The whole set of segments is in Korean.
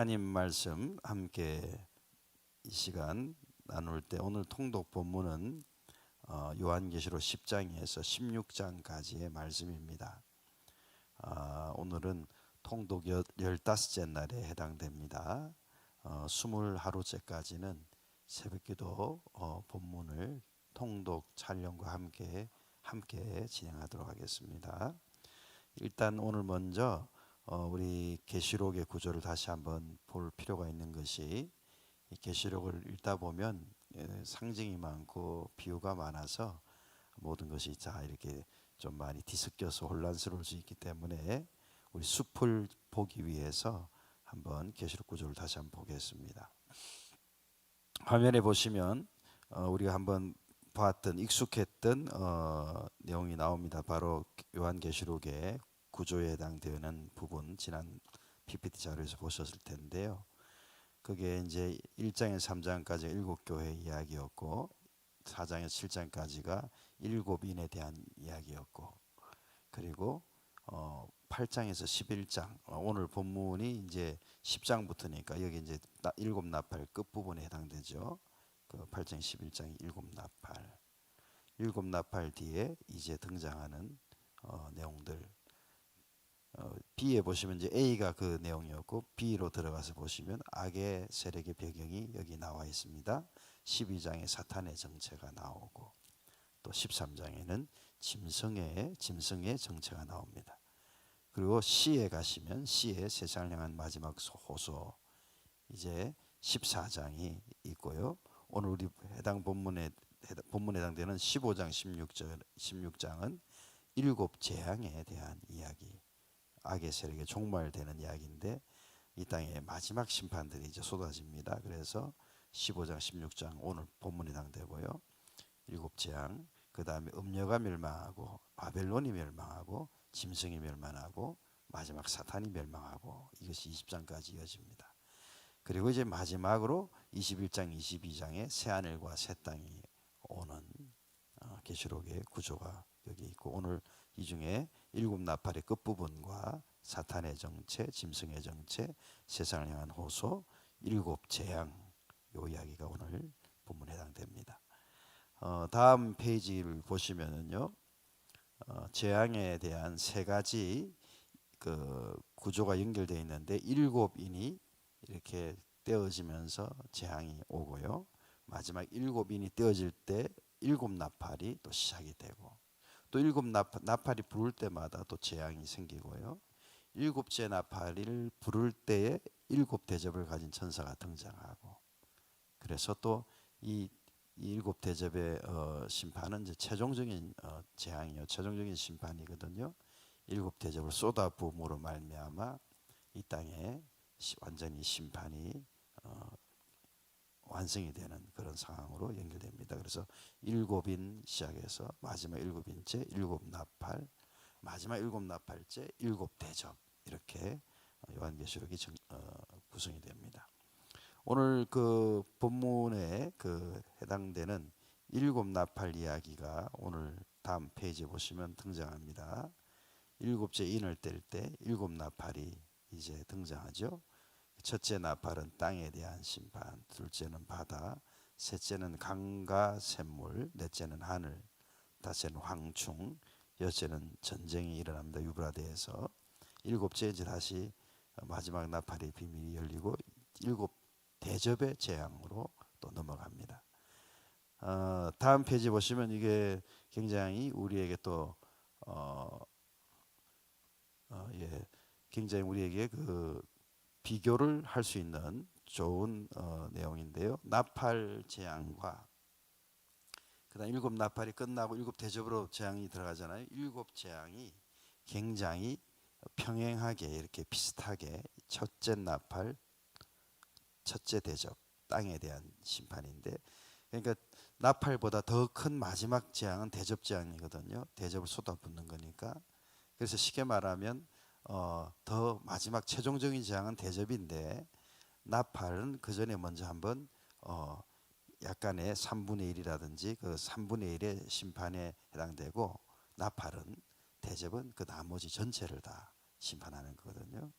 하나님 말씀 함께 이 시간 나눌 때 오늘 통독 본문은 요한계시록 10장에서 16장까지의 말씀입니다. 오늘은 통독 15째 날에 해당됩니다. 20하루째까지는 새벽기도 본문을 통독 촬영과 함께 진행하도록 하겠습니다. 일단 오늘 먼저 우리 계시록의 구조를 다시 한번 볼 필요가 있는 것이, 이 계시록을 읽다 보면 상징이 많고 비유가 많아서 모든 것이 이렇게 좀 많이 뒤섞여서 혼란스러울 수 있기 때문에 우리 숲을 보기 위해서 한번 계시록 구조를 다시 한번 보겠습니다. 화면에 보시면 우리가 한번 봤던 익숙했던 내용이 나옵니다. 바로 요한계시록의 구조에 해당되는 부분, 지난 PPT 자료에서 보셨을 텐데요. 그게 이제 1장에서 3장까지 7교회 이야기였고 4장에서 7장까지가 7인에 대한 이야기였고, 그리고 8장에서 11장, 오늘 본문이 이제 10장부터니까 여기 이제 7나팔 끝부분에 해당되죠. 그 8장 11장이 7나팔, 7나팔 뒤에 이제 등장하는 내용들, B에 보시면 이제 A가 그 내용이었고, B로 들어가서 보시면 악의 세력의 배경이 여기 나와 있습니다. 12장에 사탄의 정체가 나오고, 또 13장에는 짐승의 정체가 나옵니다. 그리고 C에 가시면 C의 세상을 향한 마지막 호소, 이제 14장이 있고요. 오늘 우리 해당 본문에 해당되는 15장 16장은 일곱 재앙에 대한 이야기, 악의 세력의 종말되는 이야기인데, 이 땅에 마지막 심판들이 이제 쏟아집니다. 그래서 15장 16장 오늘 본문에 해당되고요. 일곱 재앙, 그 다음에 음녀가 멸망하고 바벨론이 멸망하고 짐승이 멸망하고 마지막 사탄이 멸망하고, 이것이 20장까지 이어집니다. 그리고 이제 마지막으로 21장 22장에 새하늘과 새 땅이 오는 계시록의 구조가 여기 있고, 오늘 이 중에 일곱 나팔의 끝부분과 사탄의 정체, 짐승의 정체, 세상을 향한 호소, 일곱 재앙, 요 이야기가 오늘 본문에 해당됩니다. 다음 페이지를 보시면은요, 재앙에 대한 세 가지 그 구조가 연결되어 있는데, 일곱 인이 이렇게 떼어지면서 재앙이 오고요. 마지막 일곱 인이 떼어질 때 일곱 나팔이 또 시작이 되고, 또 일곱 나팔이 부를 때마다 또 재앙이 생기고요. 일곱째 나팔을 부를 때에 일곱 대접을 가진 천사가 등장하고, 그래서 또 이 일곱 대접의 심판은 이제 최종적인 재앙이요, 최종적인 심판이거든요. 일곱 대접을 쏟아부음으로 말미암아 이 땅에 완전히 심판이 완성이 되는 그런 상황으로 연결됩니다. 그래서 일곱인 시작해서 마지막 일곱인째 일곱 나팔, 마지막 일곱 나팔째 일곱 대접, 이렇게 요한계시록이 구성이 됩니다. 오늘 그 본문에 그 해당되는 일곱 나팔 이야기가 오늘 다음 페이지에 보시면 등장합니다. 일곱째 인을 뗄 때 일곱 나팔이 이제 등장하죠. 첫째 나팔은 땅에 대한 심판, 둘째는 바다, 셋째는 강과 샘물, 넷째는 하늘, 다섯째는 황충, 여섯째는 전쟁이 일어납니다. 유브라데에서. 일곱째 이제 다시 마지막 나팔의 비밀이 열리고 일곱 대접의 재앙으로 또 넘어갑니다. 다음 페이지 보시면 이게 굉장히 우리에게 또 굉장히 우리에게 그 비교를 할 수 있는 좋은 내용인데요. 나팔 재앙과 그다음 일곱 나팔이 끝나고 일곱 대접으로 재앙이 들어가잖아요. 일곱 재앙이 굉장히 평행하게 이렇게 비슷하게, 첫째 나팔, 첫째 대접, 땅에 대한 심판인데, 그러니까 나팔보다 더 큰 마지막 재앙은 대접 재앙이거든요. 대접을 쏟아붓는 거니까. 그래서 쉽게 말하면 더 마지막 최종적인 재앙은 대접인데, 나팔은 그 전에 먼저 한번 약간의 3분의 1이라든지 그 3분의 1의 심판에 해당되고, 나팔은 대접은 그 나머지 전체를 다 심판하는 거거든요.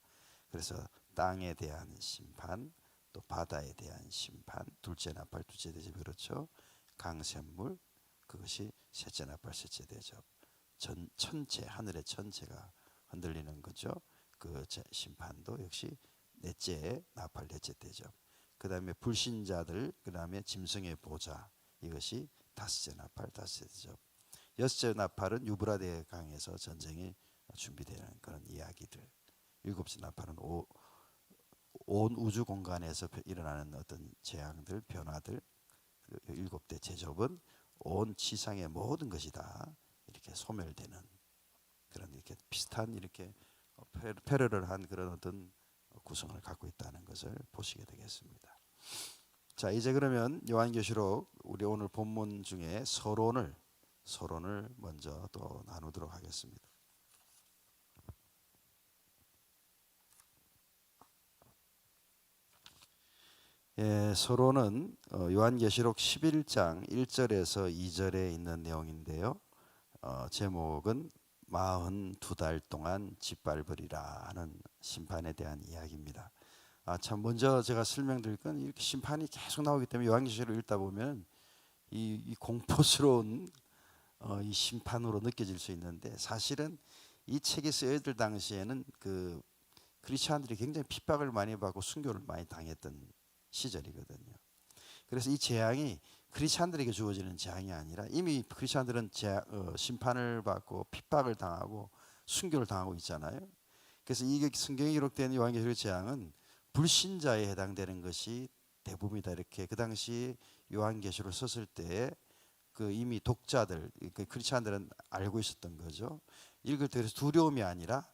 그래서 땅에 대한 심판, 또 바다에 대한 심판, 둘째 나팔, 둘째 대접, 그렇죠. 강샘물, 그것이 셋째 나팔, 셋째 대접. 천체, 하늘의 천체가 흔들리는 거죠. 그 심판도 역시 넷째 나팔, 넷째 대접. 그 다음에 불신자들, 그 다음에 짐승의 보좌, 이것이 다섯째 나팔, 다섯째 대접. 여섯째 나팔은 유브라데 강에서 전쟁이 준비되는 그런 이야기들. 일곱째 나팔은 온 우주 공간에서 일어나는 어떤 재앙들, 변화들. 일곱째 제접은 온 지상의 모든 것이 다 이렇게 소멸되는 그런 이렇게 비슷한 이렇게 패러럴한 그런 어떤 구성을 갖고 있다는 것을 보시게 되겠습니다. 자, 이제 그러면 요한계시록 우리 오늘 본문 중에 서론을 먼저 또 나누도록 하겠습니다. 예, 서론은 요한계시록 11장 1절에서 2절에 있는 내용인데요. 제목은 42달 동안 짓밟으리라 하는 심판에 대한 이야기입니다. 참 먼저 제가 설명드릴 건 이렇게 심판이 계속 나오기 때문에 요한계시록을 읽다 보면 이 공포스러운 이 심판으로 느껴질 수 있는데, 사실은 이 책이 쓰여질 당시에는 그 크리스천들이 굉장히 핍박을 많이 받고 순교를 많이 당했던 시절이거든요. 그래서 이 재앙이 크리스천들에게 주어지는 재앙이 아니라 이미 크리스천들은 심판을 받고 핍박을 당하고 순교를 당하고 있잖아요. 그래서 이게 성경에 기록된 요한계시록 재앙은 불신자에 해당되는 것이 대부분이다, 이렇게 그 당시 요한계시록을 썼을 때 그 이미 독자들, 그 크리스천들은 알고 있었던 거죠. 읽을 때 그래서 두려움이 아니라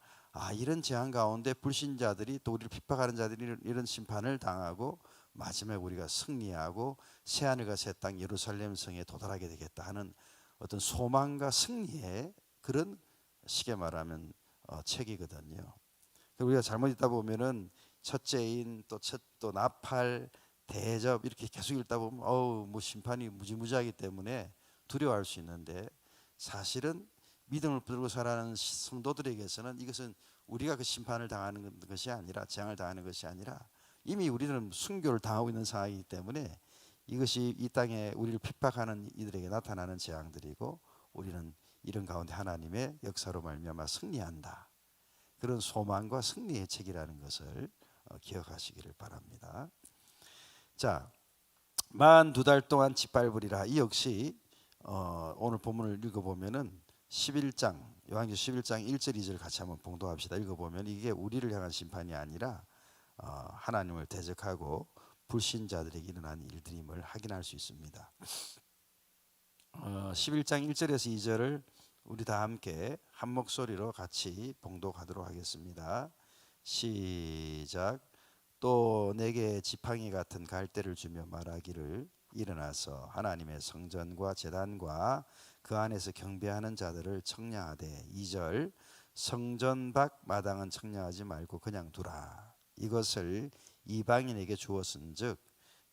이런 재앙 가운데 불신자들이 또 우리를 핍박하는 자들이 이런 심판을 당하고 마지막에 우리가 승리하고 새하늘과 새 땅 예루살렘 성에 도달하게 되겠다 하는 어떤 소망과 승리의 그런, 쉽게 말하면 책이거든요. 우리가 잘못 읽다 보면은 첫째인 또 나팔, 대접 이렇게 계속 읽다 보면 뭐 심판이 무지무지하기 때문에 두려워할 수 있는데, 사실은 믿음을 붙들고 살아가는 성도들에게서는 이것은 우리가 그 심판을 당하는 것이 아니라, 재앙을 당하는 것이 아니라 이미 우리는 순교를 당하고 있는 상황이기 때문에 이것이 이 땅에 우리를 핍박하는 이들에게 나타나는 재앙들이고, 우리는 이런 가운데 하나님의 역사로 말미암아 승리한다, 그런 소망과 승리의 책이라는 것을 기억하시기를 바랍니다. 자, 42달 동안 짓밟으리라. 이 역시 오늘 본문을 읽어보면은 11장, 요한계시록 11장 1절 2절 같이 한번 봉독합시다. 읽어보면 이게 우리를 향한 심판이 아니라 하나님을 대적하고 불신자들에게 일어난 일들임을 확인할 수 있습니다. 11장 1절에서 2절을 우리 다 함께 한 목소리로 같이 봉독하도록 하겠습니다. 시작. 또 내게 지팡이 같은 갈대를 주며 말하기를, 일어나서 하나님의 성전과 제단과 그 안에서 경배하는 자들을 청량하되. 2절. 성전 밖 마당은 청량하지 말고 그냥 두라. 이것을 이방인에게 주었은즉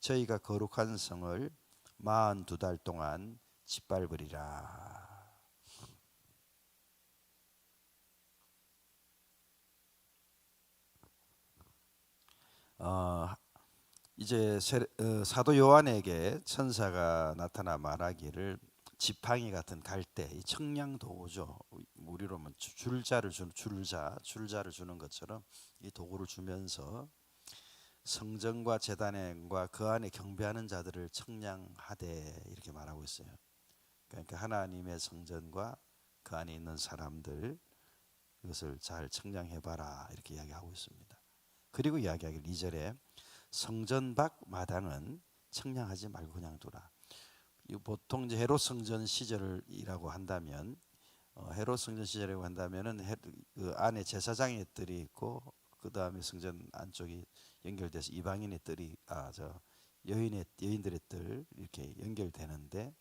저희가 거룩한 성을 42달 동안 짓밟으리라. 이제 사도 요한에게 천사가 나타나 말하기를, 지팡이 같은 갈대, 이 청량 도구죠. 우리로 뭐 줄자를 주는 것처럼 이 도구를 주면서 성전과 제단과 그 안에 경배하는 자들을 청량하되, 이렇게 말하고 있어요. 그러니까 하나님의 성전과 그 안에 있는 사람들, 이것을 잘 청량해봐라, 이렇게 이야기하고 있습니다. 그리고 이야기하길 2절에 성전 밖 마당은 청량하지 말고 그냥 두라. 보통 이제 헤롯 성전 시절이라고 한다면, 헤롯 성전 시절이라고 한다면은 그 안에 제사장의 뜰이 있고, 그 다음에 성전 안쪽이 연결돼서 이방인의 뜰이 여인들의 뜰 이렇게 연결되는데,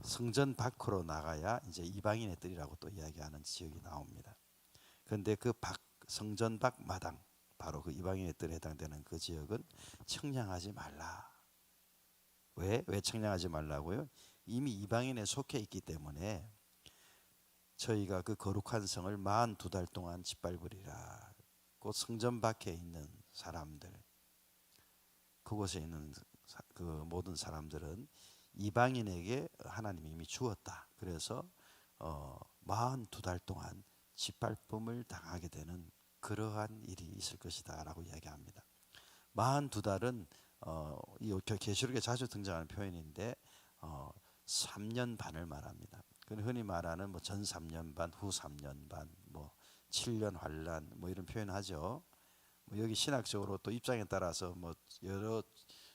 성전 밖으로 나가야 이제 이방인의 뜰이라고 또 이야기하는 지역이 나옵니다. 그런데 그 성전 밖 마당, 바로 그 이방인의 뜰에 해당되는 그 지역은 청량하지 말라. 왜 청량하지 말라고요? 이미 이방인에 속해 있기 때문에 저희가 그 거룩한 성을 42달 동안 짓밟으리라. 곧 성전 밖에 있는 사람들, 그곳에 있는 그 모든 사람들은 이방인에게 하나님이 이미 주었다. 그래서 42달 동안 짓밟음을 당하게 되는 그러한 일이 있을 것이다 라고 이야기합니다. 42달은 이 계시록에 자주 등장하는 표현인데 3년 반을 말합니다. 흔히 말하는 뭐 전 3년 반, 후 3년 반, 뭐 7년 환란 뭐 이런 표현하죠. 뭐 여기 신학적으로 또 입장에 따라서 뭐 여러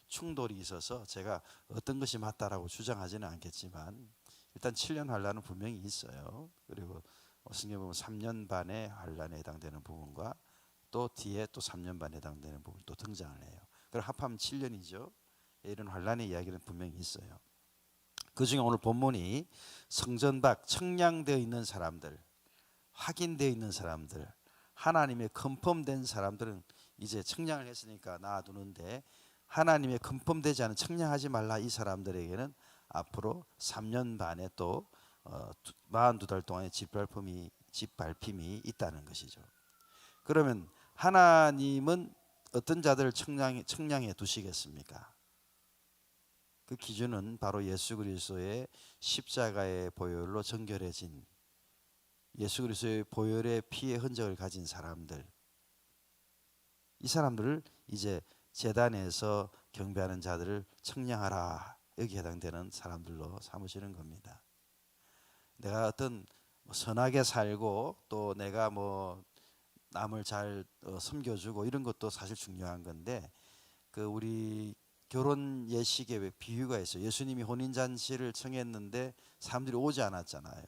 충돌이 있어서 제가 어떤 것이 맞다라고 주장하지는 않겠지만 일단 7년 환란은 분명히 있어요. 그리고 성경 보면 3년 반의 환란에 해당되는 부분과 또 뒤에 또 3년 반에 해당되는 부분이 또 등장을 해요. 그럼 합하면 7년이죠. 이런 환란의 이야기는 분명히 있어요. 그 중에 오늘 본문이 성전 밖 청량되어 있는 사람들, 확인되어 있는 사람들, 하나님의 컨펌된 사람들은 이제 청량을 했으니까 놔두는데 하나님의 컨펌되지 않은 청량하지 말라 이 사람들에게는 앞으로 3년 반에 또 42달 동안의 짓밟힘이 있다는 것이죠. 그러면 하나님은 어떤 자들을 청량해 두시겠습니까? 그 기준은 바로 예수 그리스도의 십자가의 보혈로 정결해진 예수 그리스도의 보혈의 피의 흔적을 가진 사람들, 이 사람들을 이제 제단에서 경배하는 자들을 청량하라, 여기 해당되는 사람들로 삼으시는 겁니다. 내가 어떤 선하게 살고 또 내가 뭐 남을 잘 섬겨주고 이런 것도 사실 중요한 건데, 그 우리 결혼 예식에 왜 비유가 있어요. 예수님이 혼인잔치를 청했는데 사람들이 오지 않았잖아요.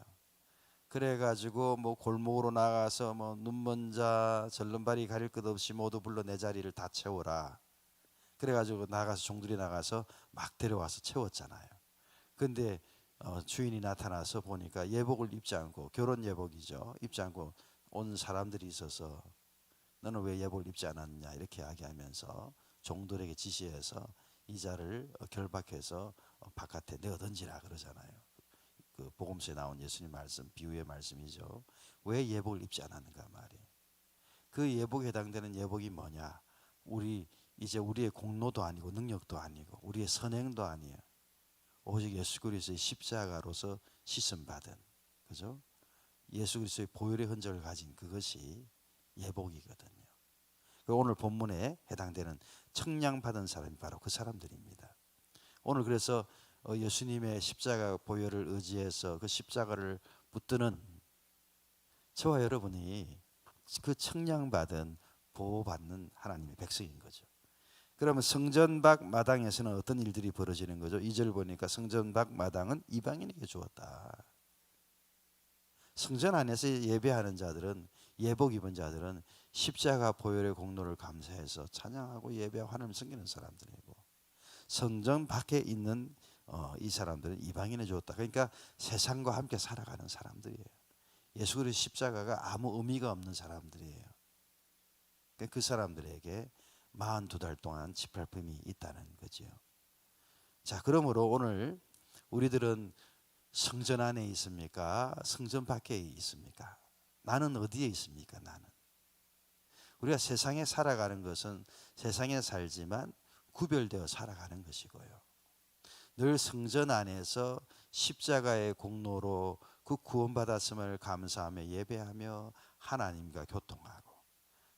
그래가지고 뭐 골목으로 나가서 뭐 눈먼 자 절름발이 가릴 것 없이 모두 불러 내 자리를 다 채워라. 그래가지고 나가서 종들이 나가서 막 데려와서 채웠잖아요. 근데 주인이 나타나서 보니까 예복을 입지 않고, 결혼 예복이죠, 입지 않고 온 사람들이 있어서 너는 왜 예복을 입지 않았냐 이렇게 이야기하면서 종들에게 지시해서 이 자를 결박해서 바깥에 내어 던지라 그러잖아요. 그 복음서에 나온 예수님 말씀, 비유의 말씀이죠. 왜 예복을 입지 않았는가 말이에요. 그 예복에 해당되는 예복이 뭐냐? 이제 우리의 공로도 아니고 능력도 아니고 우리의 선행도 아니에요. 오직 예수 그리스도의 십자가로서 씻음 받은, 그죠? 예수 그리스도의 보혈의 흔적을 가진 그것이 예복이거든요. 오늘 본문에 해당되는 청량 받은 사람이 바로 그 사람들입니다. 오늘 그래서 예수님의 십자가 보혈을 의지해서 그 십자가를 붙드는 저와 여러분이 그 청량받은 보호받는 하나님의 백성인 거죠. 그러면 성전 밖 마당에서는 어떤 일들이 벌어지는 거죠? 2절 보니까 성전 밖 마당은 이방인에게 주었다. 성전 안에서 예배하는 자들은, 예복 입은 자들은 십자가 보혈의 공로를 감사해서 찬양하고 예배하고 하나님을 섬기는 사람들이고, 성전 밖에 있는 이 사람들은 이방인에 주었다. 그러니까 세상과 함께 살아가는 사람들이에요. 예수 그리스도 십자가가 아무 의미가 없는 사람들이에요. 그 사람들에게 42달 동안 짓밟힘이 있다는 거지요. 자, 그러므로 오늘 우리들은 성전 안에 있습니까? 성전 밖에 있습니까? 나는 어디에 있습니까? 나는. 우리가 세상에 살아가는 것은 세상에 살지만 구별되어 살아가는 것이고요. 늘 성전 안에서 십자가의 공로로 그 구원받았음을 감사하며 예배하며 하나님과 교통하고,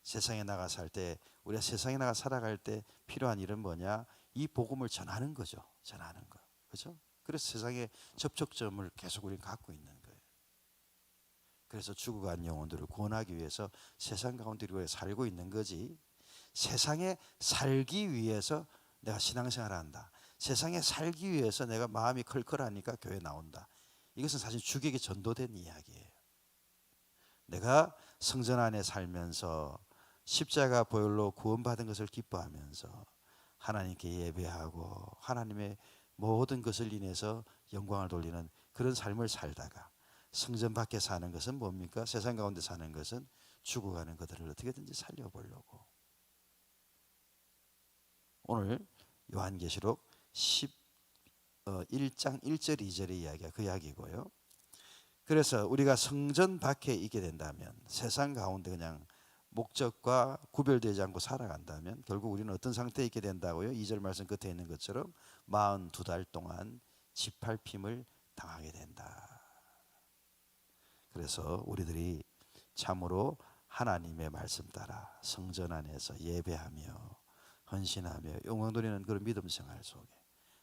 세상에 나가 살 때, 우리가 세상에 나가 살아갈 때 필요한 일은 뭐냐? 이 복음을 전하는 거죠. 전하는 거. 그죠? 그래서 세상에 접촉점을 계속 우리는 갖고 있는 거예요. 그래서 죽어간 영혼들을 구원하기 위해서 세상 가운데 우리가 살고 있는 거지, 세상에 살기 위해서 내가 신앙생활을 한다, 세상에 살기 위해서 내가 마음이 컬컬하니까 교회 나온다, 이것은 사실 주객에 전도된 이야기예요. 내가 성전 안에 살면서 십자가 보혈로 구원받은 것을 기뻐하면서 하나님께 예배하고 하나님의 모든 것을 인해서 영광을 돌리는 그런 삶을 살다가, 성전 밖에 사는 것은 뭡니까? 세상 가운데 사는 것은 죽어가는 것들을 어떻게든지 살려보려고. 오늘 요한계시록 1장 1절 2절의 이야기가 그 이야기고요. 그래서 우리가 성전 밖에 있게 된다면 세상 가운데 그냥 목적과 구별되지 않고 살아간다면 결국 우리는 어떤 상태에 있게 된다고요? 2절 말씀 끝에 있는 것처럼 42달 동안 짓밟힘을 당하게 된다. 그래서 우리들이 참으로 하나님의 말씀 따라 성전 안에서 예배하며 헌신하며 영광 돌리는 그런 믿음 생활 속에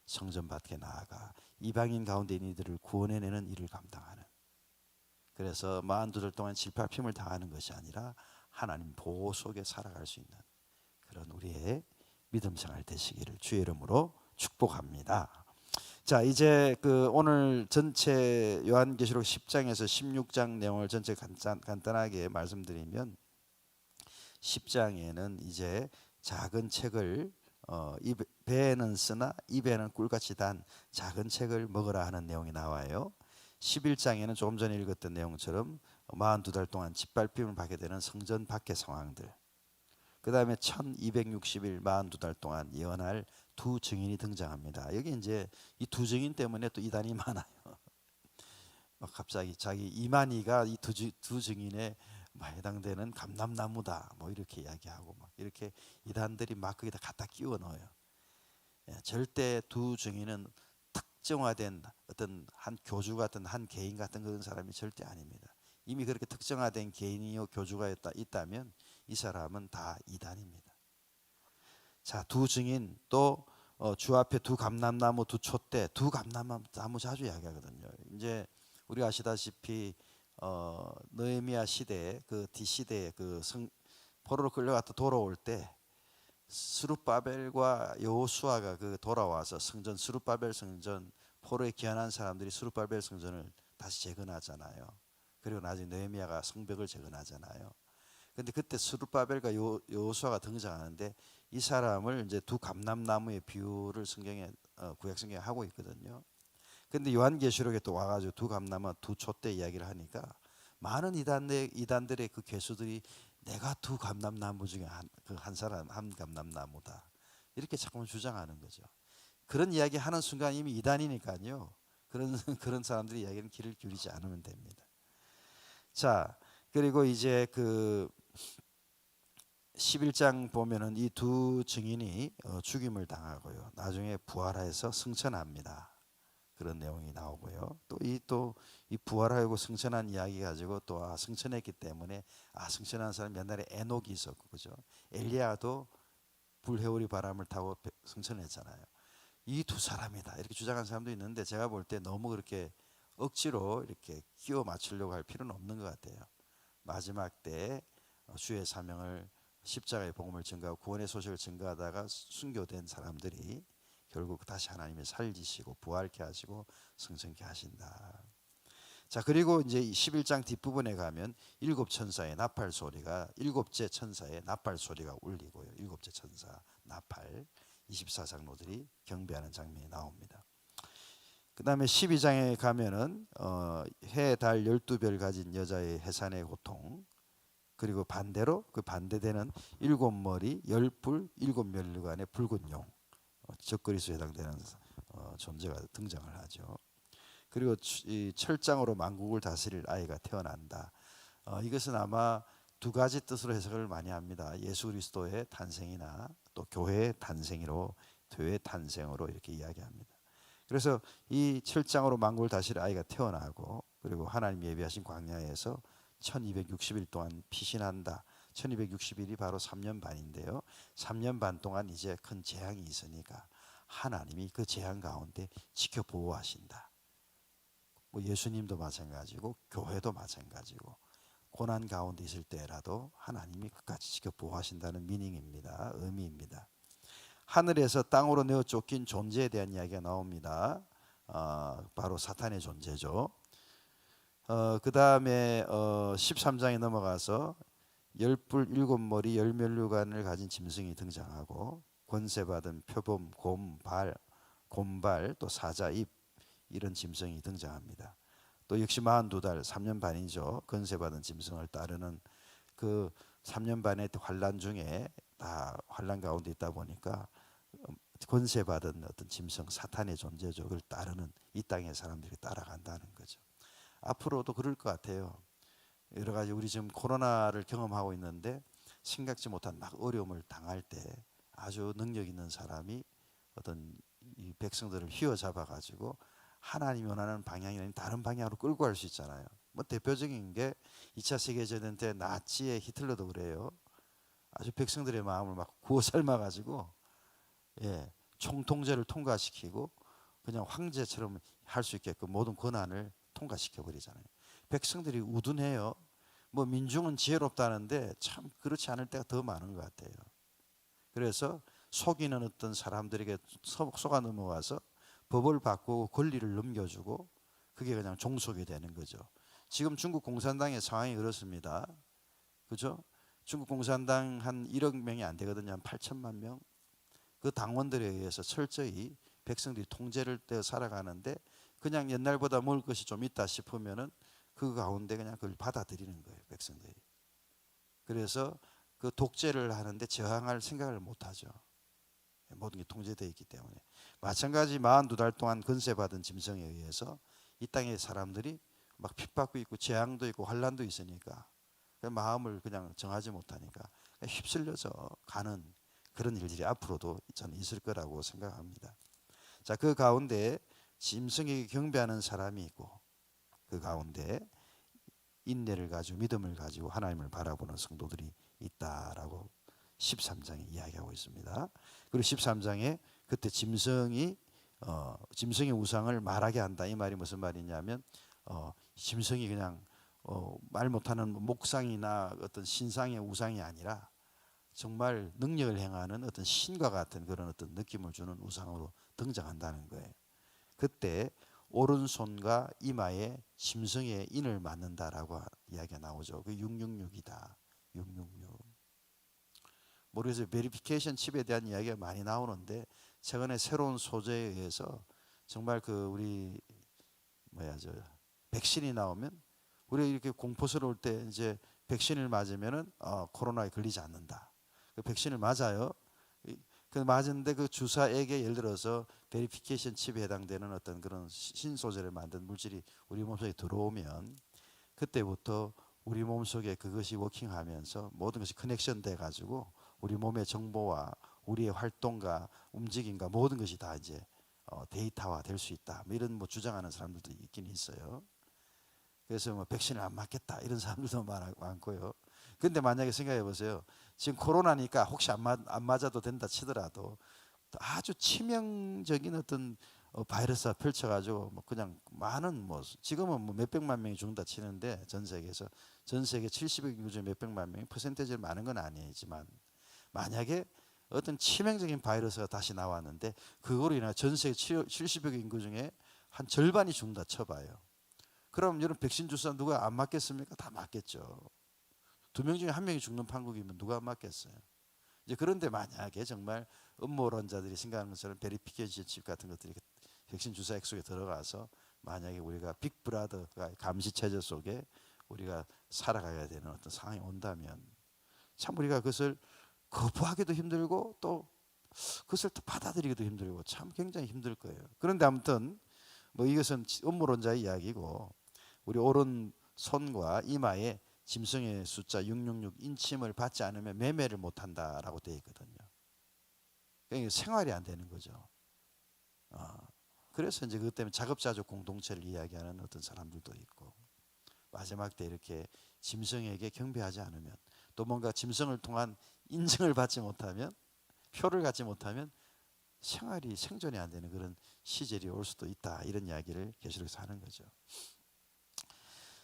성전 밖에 나아가 이방인 가운데 있는 이들을 구원해내는 일을 감당하는, 그래서 42달 동안 짓밟힘을 당하는 것이 아니라 하나님 보호 속에 살아갈 수 있는 그런 우리의 믿음 생활 되시기를 주의 이름으로 축복합니다. 자, 이제 그 오늘 전체 요한계시록 10장에서 16장 내용을 전체 간단하게 말씀드리면 10장에는 이제 작은 책을 배에는 쓰나 입에는 꿀같이 단 작은 책을 먹으라 하는 내용이 나와요. 11장에는 조금 전에 읽었던 내용처럼 42달 동안 짓밟힘을 받게 되는 성전 밖의 상황들, 그 다음에 1260일 42달 동안 예언할 두 증인이 등장합니다. 여기 이제 이 두 증인 때문에 또 이단이 많아요. 갑자기 자기 이만희가 이 두 증인에 해당되는 감람나무다 뭐 이렇게 이야기하고 막 이렇게 이단들이 막 거기다 갖다 끼워 넣어요. 절대 두 증인은 특정화된 어떤 한 교주 같은 한 개인 같은 그런 사람이 절대 아닙니다. 이미 그렇게 특정화된 개인이요 교주가 있다면 이 사람은 다 이단입니다. 자, 두 증인 또 주 앞에 두 감람나무 두 촛대, 두 감람나무 자주 이야기하거든요. 이제 우리가 아시다시피 느헤미야 시대 그 뒤시대에 그 포로로 끌려갔다 돌아올 때 스룹바벨과 여호수아가 그 돌아와서 성전 스룹바벨 성전 포로에 귀환한 사람들이 스룹바벨 성전을 다시 재건하잖아요. 그리고 나중에 느헤미야가 성벽을 재건하잖아요. 근데 그때 스룹바벨과 여호수아가 등장하는데 이 사람을 이제 두 감람나무의 비유를 성경에 구약 성경에 하고 있거든요. 근데 요한계시록에 또 와가지고 두 감람나무 두 촛대 이야기를 하니까 많은 이단들의 그 괴수들이 내가 두 감람나무 중에 한 사람 한 감람나무다 이렇게 자꾸만 주장하는 거죠. 그런 이야기 하는 순간 이미 이단이니까요. 그런 사람들이 이야기는 귀를 기울이지 않으면 됩니다. 자, 그리고 이제 그 11장 보면은 이 두 증인이 죽임을 당하고요. 나중에 부활해서 승천합니다. 그런 내용이 나오고요. 또 이 부활하고 승천한 이야기 가지고 또 승천했기 때문에 승천한 사람 옛날에 에녹이 있었고 그죠. 엘리야도 불해오리 바람을 타고 승천했잖아요. 이 두 사람이다 이렇게 주장하는 사람도 있는데 제가 볼 때 너무 그렇게 억지로 이렇게 끼워 맞추려고 할 필요는 없는 것 같아요. 마지막 때 주의 사명을 십자가의 복음을 증거하고 구원의 소식을 증거하다가 순교된 사람들이 결국 다시 하나님이 살리시고 부활케 하시고 승천케 하신다. 자, 그리고 이제 11장 뒷부분에 가면 일곱 천사의 나팔 소리가 일곱째 천사의 나팔 소리가 울리고요. 일곱째 천사 나팔 24장로들이 경배하는 장면이 나옵니다. 그 다음에 12장에 가면은 해, 달, 12별 가진 여자의 해산의 고통, 그리고 반대로 그 반대되는 일곱 머리, 열 뿔, 일곱 멸류관의 붉은 용, 적그리스도에 해당되는 존재가 등장을 하죠. 그리고 이 철장으로 만국을 다스릴 아이가 태어난다. 이것은 아마 두 가지 뜻으로 해석을 많이 합니다. 예수 그리스도의 탄생이나 또 교회의 탄생으로 이렇게 이야기합니다. 그래서 이 철장으로 만국을 다스릴 아이가 태어나고 그리고 하나님 예비하신 광야에서 1260일 동안 피신한다. 1260일이 바로 3년 반인데요. 3년 반 동안 이제 큰 재앙이 있으니까 하나님이 그 재앙 가운데 지켜 보호하신다. 뭐 예수님도 마찬가지고 교회도 마찬가지고 고난 가운데 있을 때라도 하나님이 끝까지 지켜 보호하신다는 미닝입니다. 의미입니다. 하늘에서 땅으로 내어 쫓긴 존재에 대한 이야기가 나옵니다. 바로 사탄의 존재죠. 그 다음에 13장에 넘어가서 열뿔 일곱 머리 열면류관을 가진 짐승이 등장하고 권세받은 표범 곰발 또 사자 입 이런 짐승이 등장합니다. 또 역시 42달 3년 반이죠. 권세받은 짐승을 따르는 그 3년 반의 환란 중에 다 환란 가운데 있다 보니까 권세받은 어떤 짐승 사탄의 존재죠. 그걸 따르는 이 땅의 사람들이 따라간다는 거죠. 앞으로도 그럴 것 같아요. 여러 가지 우리 지금 코로나를 경험하고 있는데 생각지 못한 막 어려움을 당할 때 아주 능력 있는 사람이 어떤 이 백성들을 휘어잡아 가지고 하나님이 원하는 방향이 아닌 다른 방향으로 끌고 갈 수 있잖아요. 뭐 대표적인 게 2차 세계대전 때 나치의 히틀러도 그래요. 아주 백성들의 마음을 막 구워 삶아 가지고 총통제를 통과시키고 그냥 황제처럼 할 수 있게끔 모든 권한을 통과시켜 버리잖아요. 백성들이 우둔해요. 뭐 민중은 지혜롭다는데 참 그렇지 않을 때가 더 많은 것 같아요. 그래서 속이는 어떤 사람들에게 속아 넘어가서 법을 바꾸고 권리를 넘겨주고 그게 그냥 종속이 되는 거죠. 지금 중국 공산당의 상황이 그렇습니다. 그죠? 중국 공산당 한 1억 명이 안 되거든요. 한 8천만 명. 그 당원들에 의해서 철저히 백성들이 통제를 떼어 살아가는데 그냥 옛날보다 먹을 것이 좀 있다 싶으면은 그 가운데 그냥 그걸 받아들이는 거예요, 백성들이. 그래서 그 독재를 하는데 저항할 생각을 못 하죠. 모든 게 통제되어 있기 때문에. 마찬가지 42달 동안 건세받은 짐승에 의해서 이 땅의 사람들이 막 핍박도 있고 재앙도 있고 환란도 있으니까 마음을 그냥 정하지 못하니까 휩쓸려서 가는 그런 일들이 앞으로도 저는 있을 거라고 생각합니다. 자, 그 가운데 짐승에게 경배하는 사람이 있고 그 가운데 인내를 가지고 믿음을 가지고 하나님을 바라보는 성도들이 있다라고 13장에 이야기하고 있습니다. 그리고 13장에 그때 짐승의 우상을 말하게 한다. 이 말이 무슨 말이냐면 짐승이 그냥 말 못하는 목상이나 어떤 신상의 우상이 아니라 정말 능력을 행하는 어떤 신과 같은 그런 어떤 느낌을 주는 우상으로 등장한다는 거예요. 그때 오른손과 이마에 짐승의 인을 맞는다라고 이야기가 나오죠. 그 666이다. 666. 모르겠어요. 베리피케이션 칩에 대한 이야기가 많이 나오는데 최근에 새로운 소재에 의해서 정말 그 우리 백신이 나오면 우리 이렇게 공포스러울 때 이제 백신을 맞으면은 코로나에 걸리지 않는다. 그 백신을 맞아요. 그 맞은데 그 주사액에 예를 들어서 베리피케이션 칩에 해당되는 어떤 그런 신소재를 만든 물질이 우리 몸속에 들어오면 그때부터 우리 몸속에 그것이 워킹하면서 모든 것이 커넥션 돼 가지고 우리 몸의 정보와 우리의 활동과 움직임과 모든 것이 다 이제 데이터화 될 수 있다. 뭐 이런 뭐 주장하는 사람들도 있긴 있어요. 그래서 뭐 백신을 안 맞겠다 이런 사람들도 많고요. 근데 만약에 생각해 보세요. 지금 코로나니까 혹시 안 맞아도 된다 치더라도 아주 치명적인 어떤 바이러스가 펼쳐가지고 뭐 그냥 많은 뭐 지금은 뭐 몇백만 명이 죽는다 치는데 전 세계에서 전 세계 70억 중에 몇백만 명이 퍼센테이지를 많은 건 아니지만 만약에 어떤 치명적인 바이러스가 다시 나왔는데 그거로 인해 전 세계 70억 인구 중에 한 절반이 죽는다 쳐봐요. 그럼 여러분 백신 주사 누가 안 맞겠습니까? 다 맞겠죠. 2명 중에 1명이 죽는 판국이면 누가 맞겠어요? 이제 그런데 만약에 정말 음모론자들이 생각하는 것처럼 베리피케이션 칩 같은 것들이 백신 주사액 속에 들어가서 만약에 우리가 빅브라더가 감시 체제 속에 우리가 살아가야 되는 어떤 상황이 온다면 참 우리가 그것을 거부하기도 힘들고 또 그것을 또 받아들이기도 힘들고 참 굉장히 힘들 거예요. 그런데 아무튼 뭐 이것은 음모론자의 이야기고 우리 오른손과 이마에 짐승의 숫자 666 인침을 받지 않으면 매매를 못한다라고 되어 있거든요. 그러니까 생활이 안 되는 거죠. 그래서 이제 그것 때문에 자급자족 공동체를 이야기하는 어떤 사람들도 있고 마지막 때 이렇게 짐승에게 경배하지 않으면 또 뭔가 짐승을 통한 인증을 받지 못하면 표를 갖지 못하면 생존이 안 되는 그런 시절이 올 수도 있다 이런 이야기를 계시록에서 하는 거죠.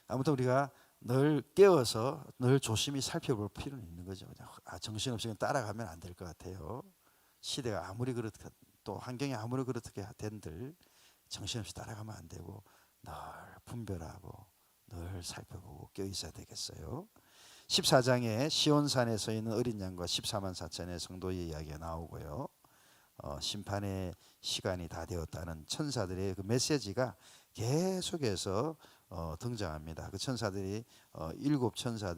아무튼 우리가 늘 깨워서 늘 조심히 살펴볼 필요는 있는 거죠. 정신없이 따라가면 안 될 것 같아요. 시대가 아무리 그렇게 또 환경이 아무리 그렇게 된들 정신없이 따라가면 안 되고 늘 분별하고 늘 살펴보고 껴 있어야 되겠어요. 14장에 시온산에 서 있는 어린 양과 14만 4천의 성도의 이야기가 나오고요. 심판의 시간이 다 되었다는 천사들의 그 메시지가 계속해서 등장합니다. 그 천사들이 일곱 천사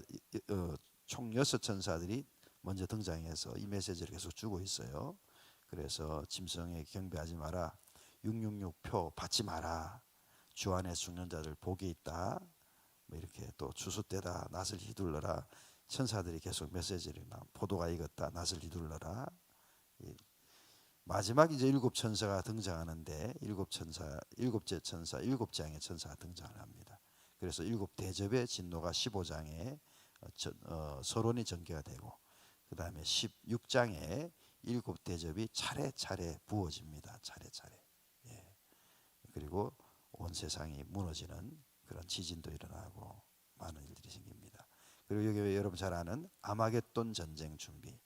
총 6천사들이 먼저 등장해서 이 메시지를 계속 주고 있어요. 그래서 짐승에 경배하지 마라. 666표 받지 마라. 주 안에 죽는 자들 복이 있다. 뭐 이렇게 또 주숫대다 낫을 휘둘러라. 천사들이 계속 메시지를 막 포도가 익었다, 낫을 휘둘러라. 마지막 이제 일곱 천사가 등장하는데 일곱째 천사, 일곱 장의 천사가 등장을 합니다. 그래서 일곱 대접의 진노가 15장에 서론이 전개가 되고, 그 다음에 16장에 일곱 대접이 차례차례 부어집니다. 차례차례. 예. 그리고 온 세상이 무너지는 그런 지진도 일어나고 많은 일들이 생깁니다. 그리고 여기 여러분 잘 아는 아마겟돈 전쟁 준비.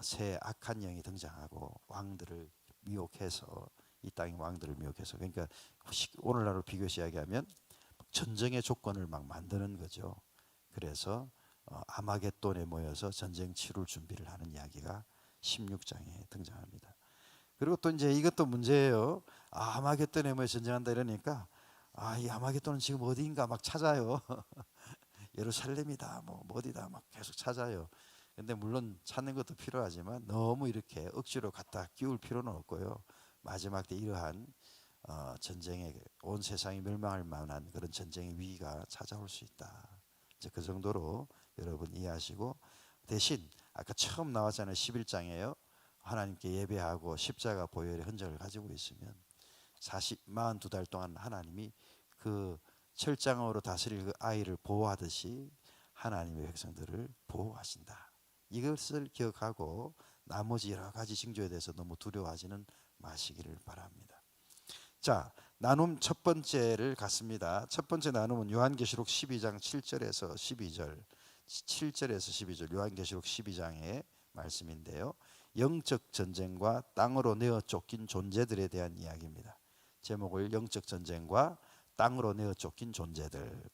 새 악한 영이 등장하고 왕들을 미혹해서, 이 땅의 왕들을 미혹해서, 그러니까 오늘날로 비교해서 이야기하면 전쟁의 조건을 막 만드는 거죠. 그래서 아마겟돈에 모여서 전쟁 치룰 준비를 하는 이야기가 16장에 등장합니다. 그리고 또 이제 이것도 문제예요. 아마겟돈에 모여 전쟁한다 이러니까 이 아마겟돈은 지금 어디인가 막 찾아요. 예루살렘이다 뭐 어디다 막 계속 찾아요. 근데 물론 찾는 것도 필요하지만 너무 이렇게 억지로 갖다 끼울 필요는 없고요. 마지막 때 이러한 전쟁에 온 세상이 멸망할 만한 그런 전쟁의 위기가 찾아올 수 있다. 이제 그 정도로 여러분 이해하시고, 대신 아까 처음 나왔잖아요. 11장에요. 하나님께 예배하고 십자가 보혈의 흔적을 가지고 있으면 42달 동안 하나님이 그 철장으로 다스릴 그 아이를 보호하듯이 하나님의 백성들을 보호하신다. 이것을 기억하고 나머지 여러 가지 징조에 대해서 너무 두려워하지는 마시기를 바랍니다. 자, 나눔 첫 번째를 갖습니다. 첫 번째 나눔은 요한계시록 12장 7절에서 12절, 7절에서 12절 요한계시록 12장의 말씀인데요. 영적 전쟁과 땅으로 내어 쫓긴 존재들에 대한 이야기입니다. 제목을 영적 전쟁과 땅으로 내어 쫓긴 존재들.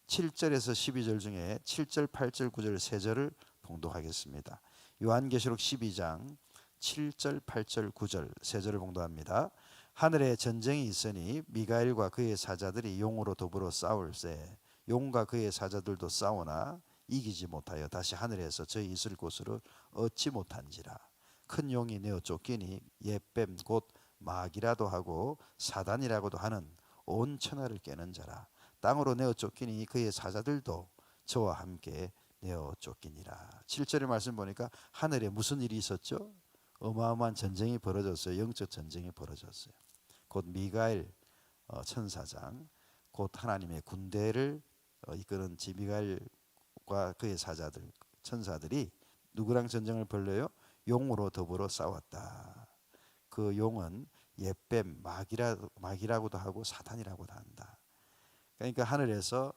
7절에서 12절 중에 7절, 8절, 9절 세 절을 봉독하겠습니다. 요한계시록 12장 7절, 8절, 9절 세 절을 봉독합니다. 하늘에 전쟁이 있으니 미가엘과 그의 사자들이 용으로 더불어 싸울세. 용과 그의 사자들도 싸우나 이기지 못하여 다시 하늘에서 저희 있을 곳으로 얻지 못한지라. 큰 용이 내어 쫓기니 옛뱀 곧 마귀라도 하고 사단이라고도 하는 온 천하를 깨는 자라. 땅으로 내어 쫓기니 그의 사자들도 저와 함께 내어 쫓기니라. 7절의 말씀 보니까 하늘에 무슨 일이 있었죠? 어마어마한 전쟁이 벌어졌어요. 영적 전쟁이 벌어졌어요. 곧 미가엘 천사장, 곧 하나님의 군대를 이끄는 미가엘과 그의 사자들, 천사들이 누구랑 전쟁을 벌려요? 용으로 더불어 싸웠다. 그 용은 옛뱀, 마귀라고도 하고 사단이라고도 한다. 그러니까 하늘에서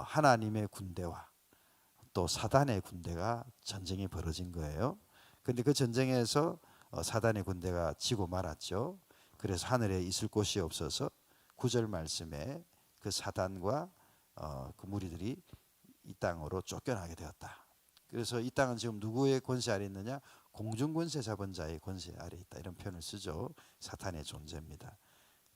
하나님의 군대와 또 사단의 군대가 전쟁이 벌어진 거예요. 그런데 그 전쟁에서 사단의 군대가 지고 말았죠. 그래서 하늘에 있을 곳이 없어서 9절 말씀에 그 사단과 그 무리들이 이 땅으로 쫓겨나게 되었다. 그래서 이 땅은 지금 누구의 권세 아래 있느냐? 공중권세 잡은 자의 권세 아래 있다. 이런 표현을 쓰죠. 사탄의 존재입니다.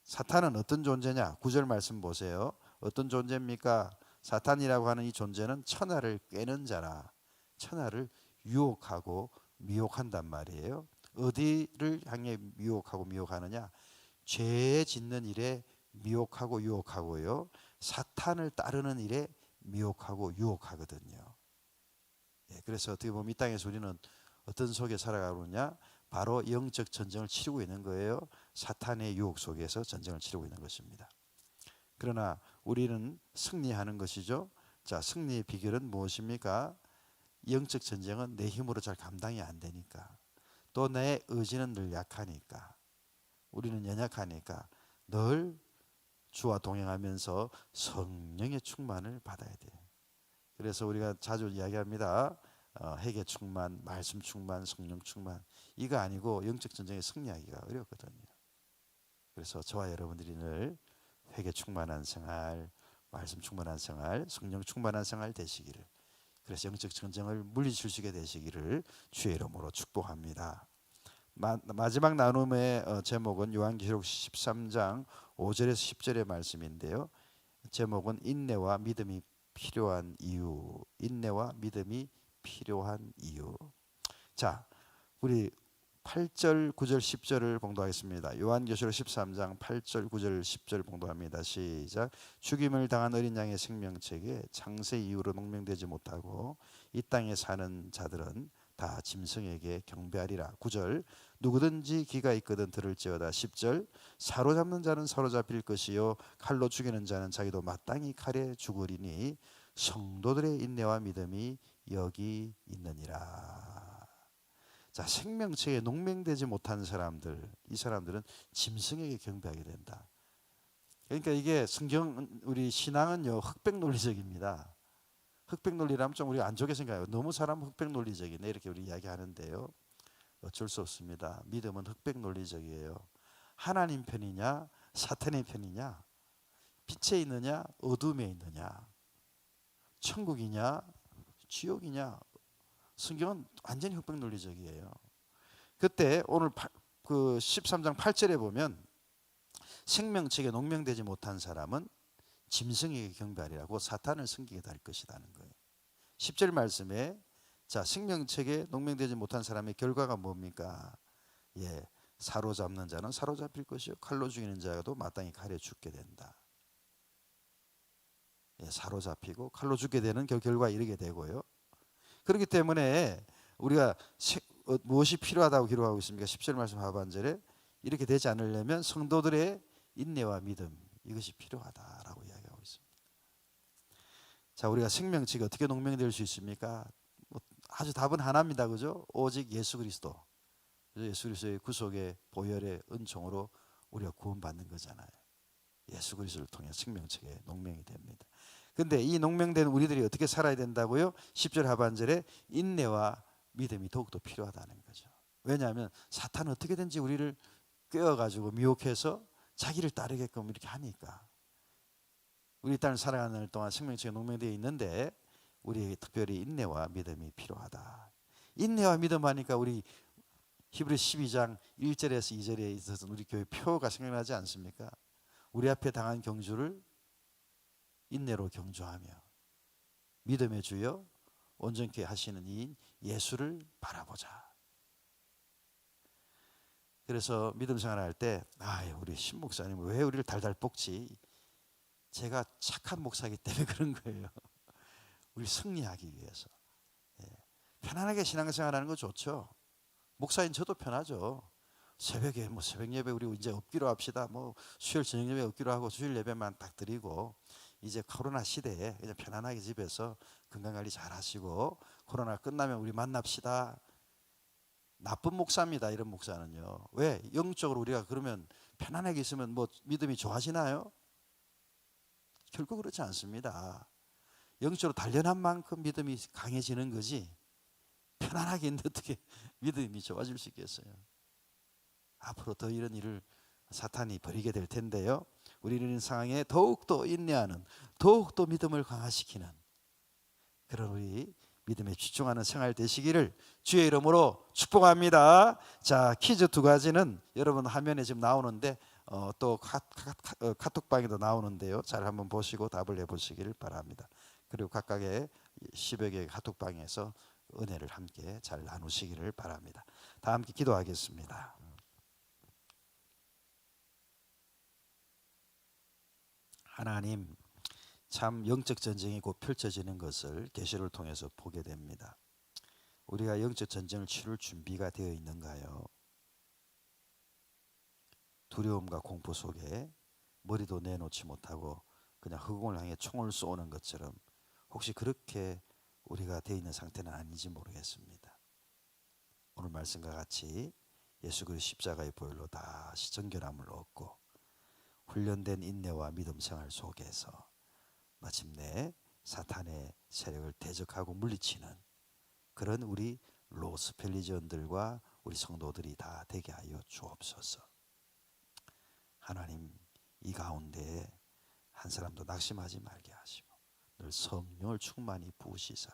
사탄은 어떤 존재냐? 9절 말씀 보세요. 어떤 존재입니까? 사탄이라고 하는 이 존재는 천하를 꿰는 자라. 천하를 유혹하고 미혹한단 말이에요. 어디를 향해 미혹하고 미혹하느냐? 죄 짓는 일에 미혹하고 유혹하고요. 사탄을 따르는 일에 미혹하고 유혹하거든요. 그래서 어떻게 보면 이 땅에서 우리는 어떤 속에 살아가고 있느냐? 바로 영적 전쟁을 치르고 있는 거예요. 사탄의 유혹 속에서 전쟁을 치르고 있는 것입니다. 그러나 우리는 승리하는 것이죠. 자, 승리의 비결은 무엇입니까? 영적 전쟁은 내 힘으로 잘 감당이 안 되니까, 또 내 의지는 늘 약하니까, 우리는 연약하니까 늘 주와 동행하면서 성령의 충만을 받아야 돼요. 그래서 우리가 자주 이야기합니다. 회개 충만, 말씀 충만, 성령 충만. 이거 아니고 영적 전쟁에 승리하기가 어렵거든요. 그래서 저와 여러분들이 늘 회개 충만한 생활, 말씀 충만한 생활, 성령 충만한 생활 되시기를, 그래서 영적 전쟁을 물리칠 수 있게 되시기를 주의 이름으로 축복합니다. 마지막 나눔의 제목은 요한계시록 13장 5절에서 10절의 말씀인데요. 제목은 인내와 믿음이 필요한 이유. 인내와 믿음이 필요한 이유. 자, 우리 8절, 9절, 10절을 봉독하겠습니다. 요한계시록 13장 8절, 9절, 10절 봉독합니다. 시작. 죽임을 당한 어린 양의 생명책에 창세 이후로 농명되지 못하고 이 땅에 사는 자들은 다 짐승에게 경배하리라. 9절. 누구든지 귀가 있거든 들을지어다. 10절. 사로잡는 자는 사로잡힐 것이요 칼로 죽이는 자는 자기도 마땅히 칼에 죽으리니 성도들의 인내와 믿음이 여기 있느니라. 자, 생명체에 농맹되지 못한 사람들, 이 사람들은 짐승에게 경배하게 된다. 그러니까 이게 성경, 우리 신앙은요 흑백 논리적입니다. 흑백 논리라면 좀 우리 안 좋게 생각해요. 너무 사람 흑백 논리적이네 이렇게 우리 이야기하는데요. 어쩔 수 없습니다. 믿음은 흑백 논리적이에요. 하나님 편이냐 사탄의 편이냐, 빛에 있느냐 어둠에 있느냐, 천국이냐 지옥이냐, 성경은 완전히 흑백 논리적이에요. 그때 오늘 그 13장 8절에 보면 생명책에 농명되지 못한 사람은 짐승에게 경배하리라고 사탄을 섬기게 될 것이라는 거예요. 10절 말씀에 자, 생명책에 농명되지 못한 사람의 결과가 뭡니까? 예, 사로잡는 자는 사로잡힐 것이요 칼로 죽이는 자도 마땅히 칼에 죽게 된다. 예, 사로잡히고 칼로 죽게 되는 결과에 이르게 되고요. 그렇기 때문에 우리가 무엇이 필요하다고 기록하고 있습니까? 10절 말씀 하반절에 이렇게 되지 않으려면 성도들의 인내와 믿음, 이것이 필요하다라고 이야기하고 있습니다. 자, 우리가 생명체가 어떻게 농명될 수 있습니까? 아주 답은 하나입니다. 그죠? 오직 예수 그리스도. 예수 그리스도의 구속의 보혈의 은총으로 우리가 구원받는 거잖아요. 예수 그리스도를 통해 생명체에 농명이 됩니다. 근데 이 농명된 우리들이 어떻게 살아야 된다고요? 10절 하반절에 인내와 믿음이 더욱더 필요하다는 거죠. 왜냐하면 사탄은 어떻게든지 우리를 꿰어가지고 미혹해서 자기를 따르게끔 이렇게 하니까. 우리 땅을 살아가는 동안 생명체가 농명되어 있는데 우리에게 특별히 인내와 믿음이 필요하다. 인내와 믿음 하니까 우리 히브리 12장 1절에서 2절에 있어서 우리 교회 표가 생각나지 않습니까? 우리 앞에 당한 경주를 인내로 경주하며 믿음의 주여 온전케 하시는 이인 예수를 바라보자. 그래서 믿음 생활할 때 우리 신 목사님 왜 우리를 달달 볶지? 제가 착한 목사이기 때문에 그런 거예요. 우리 승리하기 위해서. 예. 편안하게 신앙생활하는 거 좋죠. 목사인 저도 편하죠. 새벽에 새벽 예배 우리 이제 없기로 합시다. 수요일 저녁 예배 없기로 하고 주일 예배만 딱 드리고 이제 코로나 시대에 그냥 편안하게 집에서 건강관리 잘 하시고 코로나 끝나면 우리 만납시다. 나쁜 목사입니다. 이런 목사는요. 왜? 영적으로 우리가 그러면 편안하게 있으면 믿음이 좋아지나요? 결코 그렇지 않습니다. 영적으로 단련한 만큼 믿음이 강해지는 거지 편안하게 있는데 어떻게 믿음이 좋아질 수 있겠어요? 앞으로 더 이런 일을 사탄이 벌이게 될 텐데요. 우리는 이런 상황에 더욱더 인내하는, 더욱더 믿음을 강화시키는 그런 우리 믿음에 집중하는 생활 되시기를 주의 이름으로 축복합니다. 자, 퀴즈 두 가지는 여러분 화면에 지금 나오는데 또 카톡방에도 나오는데요. 잘 한번 보시고 답을 해보시기를 바랍니다. 그리고 각각의 10여 개의 카톡방에서 은혜를 함께 잘 나누시기를 바랍니다. 다 함께 기도하겠습니다. 하나님, 참 영적 전쟁이 곧 펼쳐지는 것을 계시를 통해서 보게 됩니다. 우리가 영적 전쟁을 치룰 준비가 되어 있는가요? 두려움과 공포 속에 머리도 내놓지 못하고 그냥 허공을 향해 총을 쏘는 것처럼 혹시 그렇게 우리가 되어 있는 상태는 아닌지 모르겠습니다. 오늘 말씀과 같이 예수 그리스도 십자가의 보혈로 다시 정결함을 얻고 훈련된 인내와 믿음 생활 속에서 마침내 사탄의 세력을 대적하고 물리치는 그런 우리 로스펠리전들과 우리 성도들이 다 되게 하여 주옵소서. 하나님, 이 가운데 한 사람도 낙심하지 말게 하시고 늘 성령을 충만히 부으시사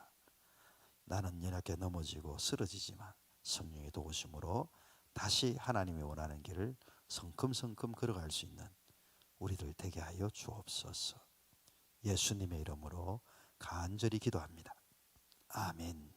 나는 연약해 넘어지고 쓰러지지만 성령의 도우심으로 다시 하나님이 원하는 길을 성큼성큼 걸어갈 수 있는 우리들 되게 하여 주옵소서. 예수님의 이름으로 간절히 기도합니다. 아멘.